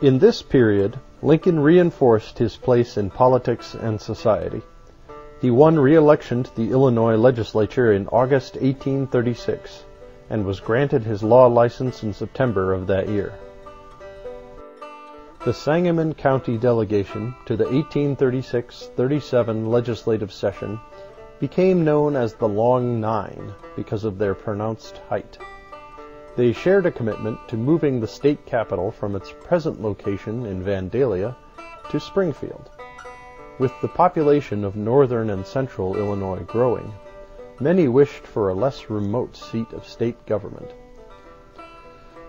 In this period, Lincoln reinforced his place in politics and society. He won re-election to the Illinois legislature in August 1836 and was granted his law license in September of that year. The Sangamon County delegation to the 1836-37 legislative session became known as the Long Nine because of their pronounced height. They shared a commitment to moving the state capital from its present location in Vandalia to Springfield. With the population of northern and central Illinois growing, many wished for a less remote seat of state government.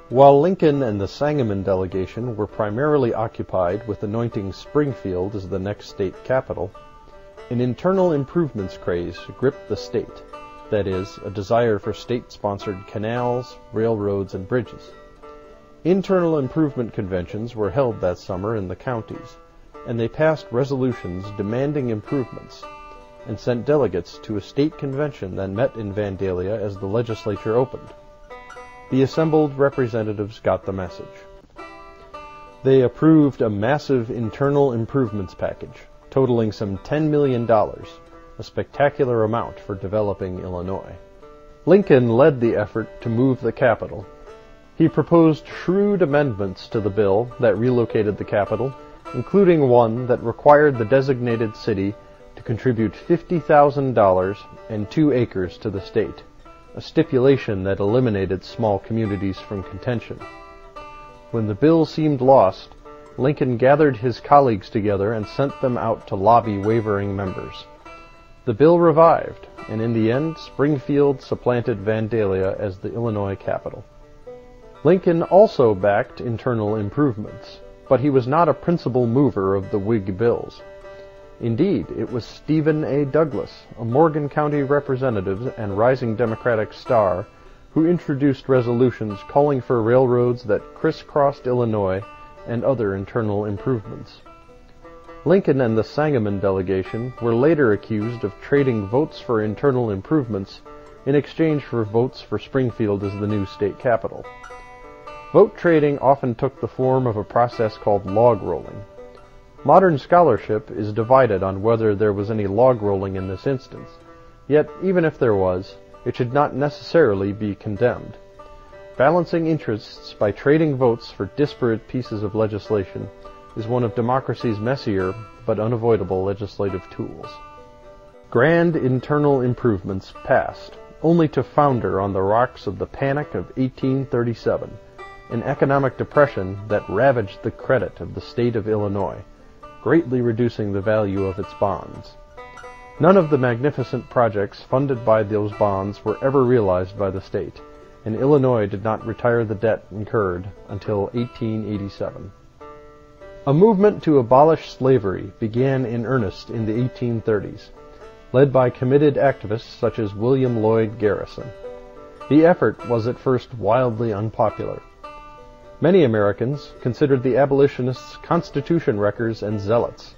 While Lincoln and the Sangamon delegation were primarily occupied with anointing Springfield as the next state capital, an internal improvements craze gripped the state, that is, a desire for state-sponsored canals, railroads, and bridges. Internal improvement conventions were held that summer in the counties, and they passed resolutions demanding improvements and sent delegates to a state convention that met in Vandalia as the legislature opened. The assembled representatives got the message. They approved a massive internal improvements package, totaling some $10 million, a spectacular amount for developing Illinois. Lincoln led the effort to move the capital. He proposed shrewd amendments to the bill that relocated the capital, including one that required the designated city to contribute $50,000 and 2 acres to the state, a stipulation that eliminated small communities from contention. When the bill seemed lost, Lincoln gathered his colleagues together and sent them out to lobby wavering members. The bill revived, and in the end, Springfield supplanted Vandalia as the Illinois capital. Lincoln also backed internal improvements, but he was not a principal mover of the Whig bills. Indeed, it was Stephen A. Douglas, a Morgan County representative and rising Democratic star, who introduced resolutions calling for railroads that crisscrossed Illinois and other internal improvements. Lincoln and the Sangamon delegation were later accused of trading votes for internal improvements in exchange for votes for Springfield as the new state capital. Vote trading often took the form of a process called log rolling. Modern scholarship is divided on whether there was any log rolling in this instance, yet even if there was, it should not necessarily be condemned. Balancing interests by trading votes for disparate pieces of legislation is one of democracy's messier but unavoidable legislative tools. Grand internal improvements passed, only to founder on the rocks of the Panic of 1837, an economic depression that ravaged the credit of the state of Illinois, greatly reducing the value of its bonds. None of the magnificent projects funded by those bonds were ever realized by the state, and Illinois did not retire the debt incurred until 1887. A movement to abolish slavery began in earnest in the 1830s, led by committed activists such as William Lloyd Garrison. The effort was at first wildly unpopular. Many Americans considered the abolitionists Constitution wreckers and zealots,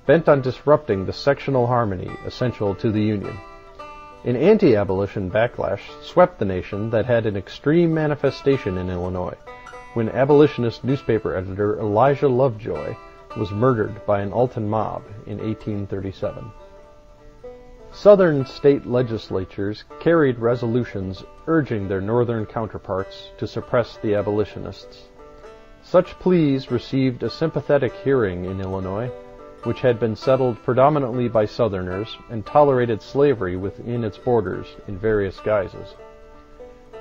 bent on disrupting the sectional harmony essential to the Union. An anti-abolition backlash swept the nation that had an extreme manifestation in Illinois, when abolitionist newspaper editor Elijah Lovejoy was murdered by an Alton mob in 1837. Southern state legislatures carried resolutions urging their northern counterparts to suppress the abolitionists. Such pleas received a sympathetic hearing in Illinois, which had been settled predominantly by Southerners and tolerated slavery within its borders in various guises.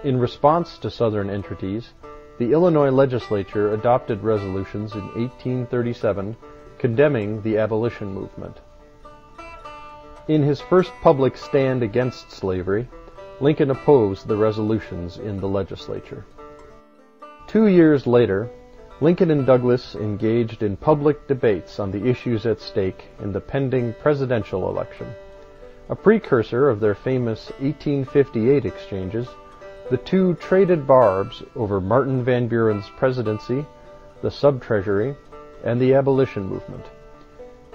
In response to Southern entreaties, the Illinois legislature adopted resolutions in 1837 condemning the abolition movement. In his first public stand against slavery, Lincoln opposed the resolutions in the legislature. 2 years later, Lincoln and Douglas engaged in public debates on the issues at stake in the pending presidential election. A precursor of their famous 1858 exchanges, the two traded barbs over Martin Van Buren's presidency, the sub-treasury, and the abolition movement.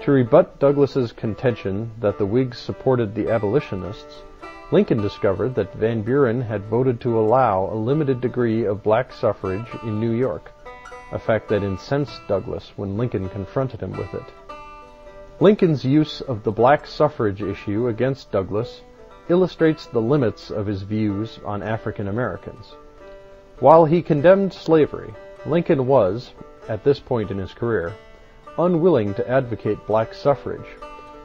To rebut Douglas's contention that the Whigs supported the abolitionists, Lincoln discovered that Van Buren had voted to allow a limited degree of black suffrage in New York. a fact that incensed Douglas when Lincoln confronted him with it. Lincoln's use of the black suffrage issue against Douglas illustrates the limits of his views on African Americans. While he condemned slavery, Lincoln was, at this point in his career, unwilling to advocate black suffrage,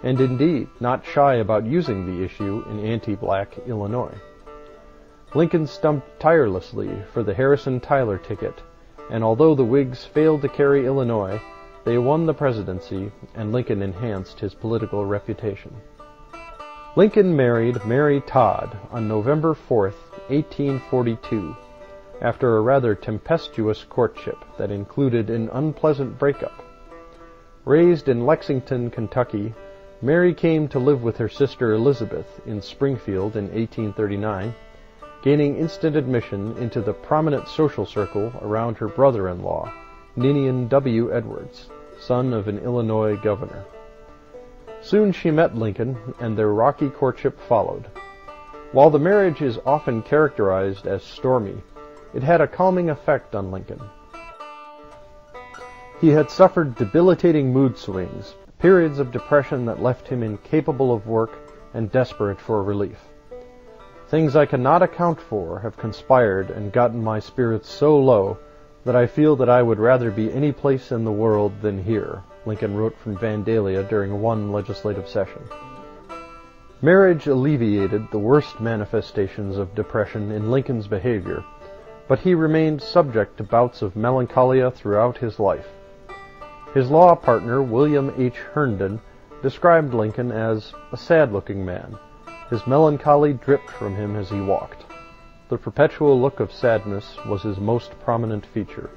and indeed not shy about using the issue in anti-black Illinois. Lincoln stumped tirelessly for the Harrison-Tyler ticket, and although the Whigs failed to carry Illinois, they won the presidency, and Lincoln enhanced his political reputation. Lincoln married Mary Todd on November 4, 1842, after a rather tempestuous courtship that included an unpleasant breakup. Raised in Lexington, Kentucky, Mary came to live with her sister Elizabeth in Springfield in 1839, gaining instant admission into the prominent social circle around her brother-in-law, Ninian W. Edwards, son of an Illinois governor. Soon she met Lincoln, and their rocky courtship followed. While the marriage is often characterized as stormy, it had a calming effect on Lincoln. He had suffered debilitating mood swings, periods of depression that left him incapable of work and desperate for relief. Things I cannot account for have conspired and gotten my spirits so low that I feel that I would rather be any place in the world than here, Lincoln wrote from Vandalia during one legislative session. Marriage alleviated the worst manifestations of depression in Lincoln's behavior, but he remained subject to bouts of melancholia throughout his life. His law partner, William H. Herndon, described Lincoln as a sad-looking man. His melancholy dripped from him as he walked. The perpetual look of sadness was his most prominent feature.